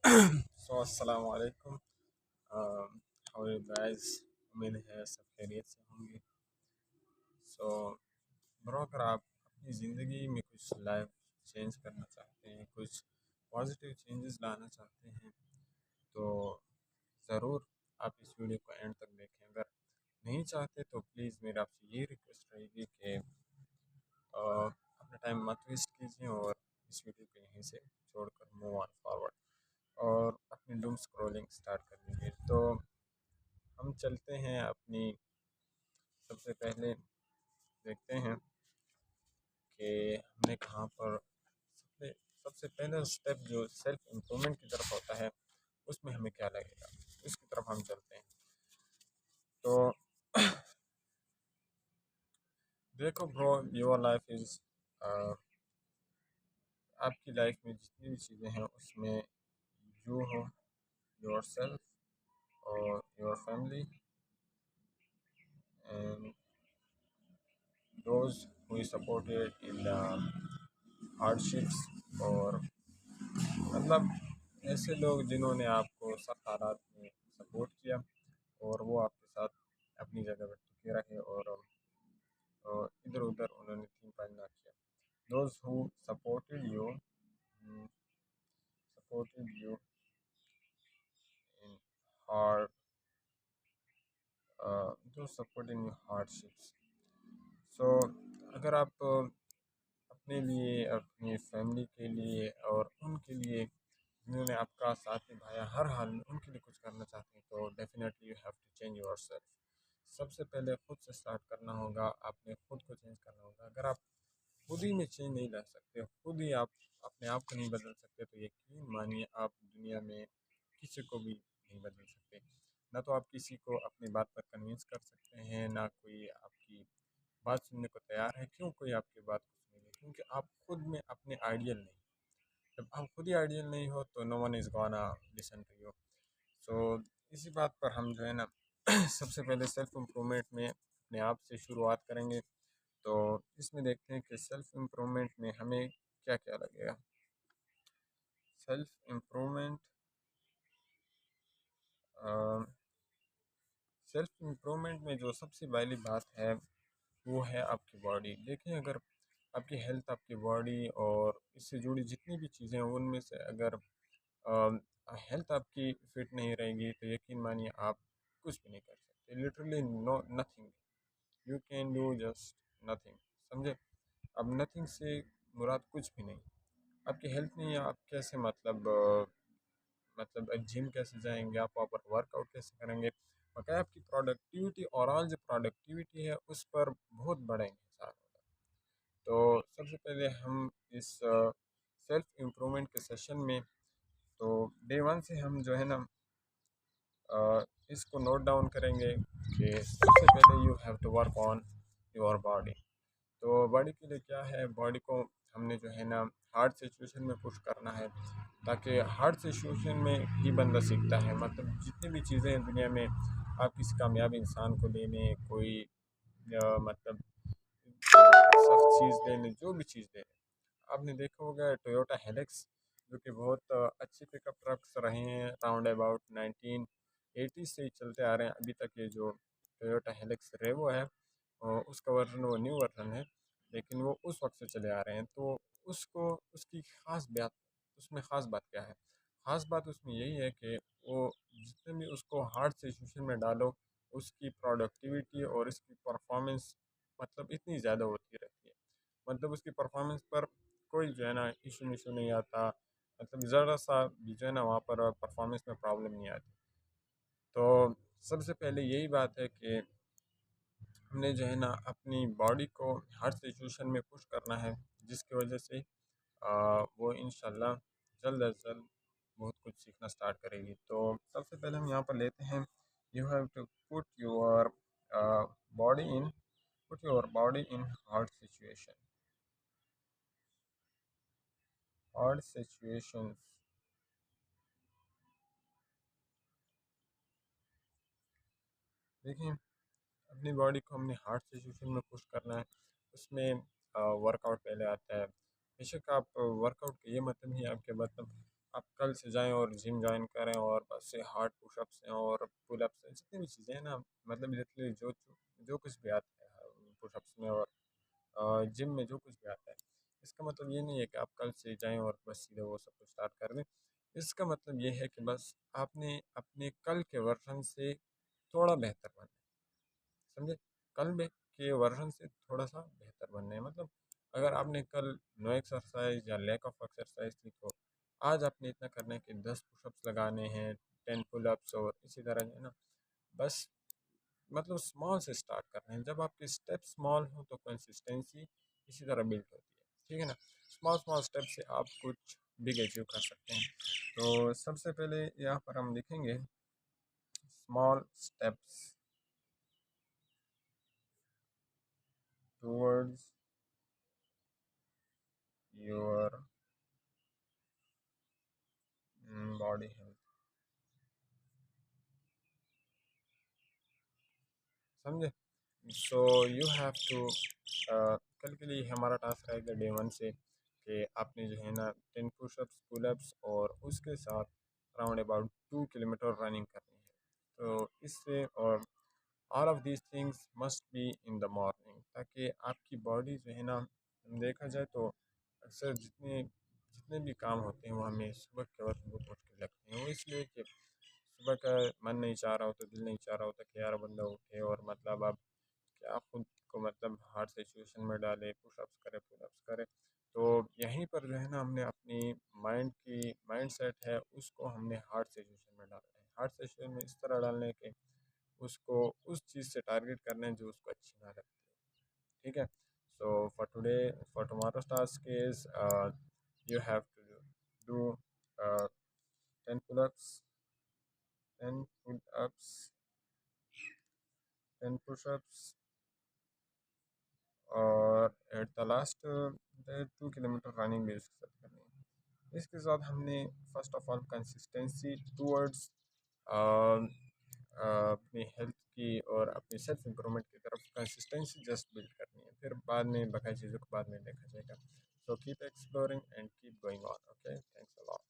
अस्सलाम वालेकुम। How are you guys? उम्मीद है सब खैरियत से होंगे। सो ब्रो, अगर आप अपनी ज़िंदगी में कुछ लाइफ चेंज करना चाहते हैं, कुछ पॉजिटिव चेंजेस लाना चाहते हैं, तो ज़रूर आप इस वीडियो को एंड तक देखें। अगर नहीं चाहते तो प्लीज़ मेरा आपसे ये रिक्वेस्ट रहेगी कि अपना टाइम मत वेस्ट कीजिए और इस वीडियो को यहीं से छोड़कर मूव ऑन फॉरवर्ड और अपनी डूम स्क्रॉलिंग स्टार्ट कर दीजिए। तो हम चलते हैं अपनी, सबसे पहले देखते हैं कि हमने कहाँ पर सबसे सबसे पहला स्टेप जो सेल्फ इम्प्रूवमेंट की तरफ होता है उसमें हमें क्या लगेगा, उसकी तरफ हम चलते हैं। तो देखो ब्रो, योर लाइफ इज़, आपकी लाइफ में जितनी भी चीज़ें हैं उसमें यू हो, योर सेल्फ और your family and those who supported in the hardships, और मतलब ऐसे लोग जिन्होंने आपको सख्त हालात में सपोर्ट किया और वो आपके साथ अपनी जगह पर टिके रहे और इधर उधर उन्होंने तीन पाँच ना किया। Those who supported you in hard, जो सपोर्ट इन हार्डशिप्स। सो अगर आप अपने लिए, अपनी फैमिली के लिए और उनके लिए जिन्होंने आपका साथ निभाया हर हाल में, उनके लिए कुछ करना चाहते हैं तो definitely you have to change yourself. सबसे पहले खुद से स्टार्ट करना होगा, आपने खुद को चेंज करना होगा। अगर आप खुद ही में चेंज नहीं ला सकते, खुद ही आप अपने आप को नहीं बदल सकते, तो यकीन मानिए आप दुनिया में किसी को भी नहीं बदल सकते। ना तो आप किसी को अपनी बात पर कन्विंस कर सकते हैं, ना कोई आपकी बात सुनने को तैयार है। क्यों कोई आपकी बात को सुनेगा? क्योंकि आप खुद में अपने आइडियल नहीं। जब आप खुद ही आइडियल नहीं हो तो no one is gonna listen to you. So इसी बात पर हम जो है ना सबसे पहले सेल्फ इम्प्रूवमेंट में अपने आप से शुरुआत करेंगे। तो इसमें देखते हैं कि सेल्फ इम्प्रूवमेंट में हमें क्या क्या लगेगा। सेल्फ इम्प्रूवमेंट, सेल्फ इम्प्रूवमेंट में जो सबसे पहली बात है वो है आपकी बॉडी। देखें, अगर आपकी हेल्थ, आपकी बॉडी और इससे जुड़ी जितनी भी चीज़ें हैं उनमें से अगर हेल्थ आपकी फिट नहीं रहेगी तो यकीन मानिए आप कुछ भी नहीं कर सकते। Literally no nothing you can do, just nothing. समझे? अब नथिंग से मुराद कुछ भी नहीं। आपकी हेल्थ नहीं है, आप कैसे मतलब जिम कैसे जाएंगे, आप वहाँ पर वर्कआउट कैसे करेंगे? बकाया आपकी प्रोडक्टिविटी, ओवरऑल जो प्रोडक्टिविटी है उस पर बहुत बड़ा इंहिसार होगा। तो सबसे पहले हम इस सेल्फ इम्प्रूवमेंट के सेशन में, तो डे वन से हम जो है ना इसको नोट डाउन करेंगे कि सबसे पहले you have to work on your body. तो बॉडी के लिए क्या है, बॉडी को हमने जो है ना हार्ड सिचुएशन में पुश करना है, ताकि हार्ड सिचुएशन में ही बंदा सीखता है। मतलब जितनी भी चीज़ें हैं दुनिया में, आप किसी कामयाब इंसान को लेने, कोई मतलब सख्त चीज़ लेने, जो भी चीज़ लेने, आपने देखा होगा टोयोटा हेलेक्स, जो कि बहुत अच्छे पिकअप ट्रक्स रहे हैं, राउंड अबाउट 1980 से ही चलते आ रहे हैं अभी तक। ये जो टोयोटा हेलेक्स रेवो है उसका वर्जन, वो न्यू वर्जन है, लेकिन वो उस वक्त से चले आ रहे हैं। तो उसको, उसकी ख़ास बात, उसमें ख़ास बात क्या है? ख़ास बात उसमें यही है कि वो जितने भी उसको हार्ड सिचुएशन में डालो, उसकी प्रोडक्टिविटी और इसकी परफॉर्मेंस मतलब इतनी ज़्यादा होती रहती है। मतलब उसकी परफॉर्मेंस पर कोई जो है ना इशू मिशू नहीं आता। मतलब ज़रा सा भी जो है ना वहाँ पर परफॉर्मेंस में प्रॉब्लम नहीं आती। तो सबसे पहले यही बात है कि हमने जो है ना अपनी बॉडी को हर सिचुएशन में पुश करना है, जिसकी वजह से वो इंशाल्लाह जल्द अज जल्द बहुत कुछ सीखना स्टार्ट करेगी। तो सबसे पहले हम यहाँ पर लेते हैं, you have to body in put your body in hard situation, hard situations. देखिए, अपनी बॉडी को हमने हार्ड सिचुएशन में पुश करना है। उसमें वर्कआउट पहले आता है। बेशक आप वर्कआउट का ये मतलब नहीं है आपके, मतलब आपका कल से जाएं और जिम ज्वाइन करें और बस से हार्ड पुशअप्स हैं और पुलअप्स हैं, जितनी भी चीज़ें हैं ना, मतलब लिटरली जो जो कुछ भी आता है पुशअप्स में और जिम में जो कुछ भी आता है, इसका मतलब ये नहीं है कि आप कल से जाएं और बस सीधे वो सब कुछ स्टार्ट कर दें। इसका मतलब ये है कि बस आपने अपने कल के वर्जन से थोड़ा बेहतर बनना है, समझे? कल में के वर्जन से थोड़ा सा बेहतर बनना है। मतलब अगर आपने कल नो एक्सरसाइज या लैक ऑफ एक्सरसाइज थी, तो आज आपने इतना करना है कि 10 पुशअप्स लगाने हैं, 10 पुलअप्स, और इसी तरह जो है ना, बस मतलब स्मॉल से स्टार्ट करना है। जब आपके स्टेप स्मॉल हो तो कंसिस्टेंसी इसी तरह बिल्ड होती है, ठीक है ना? स्मॉल स्मॉल स्टेप से आप कुछ बिग अचीव कर सकते हैं। तो सबसे पहले यहाँ पर हम लिखेंगे small steps towards your body health, समझे? सो यू हैव टू, कल के लिए हमारा टास्क रहेगा डे 1 से कि आपने जो है ना 10 पुशअप्स, पुलअप्स और उसके साथ अराउंड अबाउट 2 किलोमीटर रनिंग करनी है। तो इससे और all of these things must be in the morning, ताकि आपकी बॉडी जो है ना, देखा जाए तो अक्सर जितने जितने भी काम होते हैं वो हमें सुबह के वक्त बहुत मुश्किल लगते हैं। वो इसलिए कि सुबह का मन नहीं चाह रहा होता, दिल नहीं चाह रहा होता कि यार बंदा उठे और मतलब अब क्या खुद को मतलब हार्ड सिचुएशन में डाले, पुशअप्स करे, पुलअप्स करे। तो यहीं पर जो है ना, हमने अपनी माइंड सेट है उसको हमने हार्ड सिचुएशन में डालना है। हार्ड सिचुएशन में इस तरह डालना है कि उसको उस चीज़ से टारगेट करना है जो उसको अच्छी ना लगती है, ठीक है? So for tomorrow's task is you have to do 10 pullups, 10 pullups, 10 pushups, और at the last 2 kilometre running भी उसके साथ करनी है। इसके साथ हमने first of all consistency towards अपनी हेल्थ की और अपनी सेल्फ इम्प्रूवमेंट की तरफ कंसिस्टेंसी जस्ट बिल्ड करनी है, फिर बाद में बाकी चीज़ों को बाद में देखा जाएगा। So keep exploring and keep going on, okay, thanks a lot.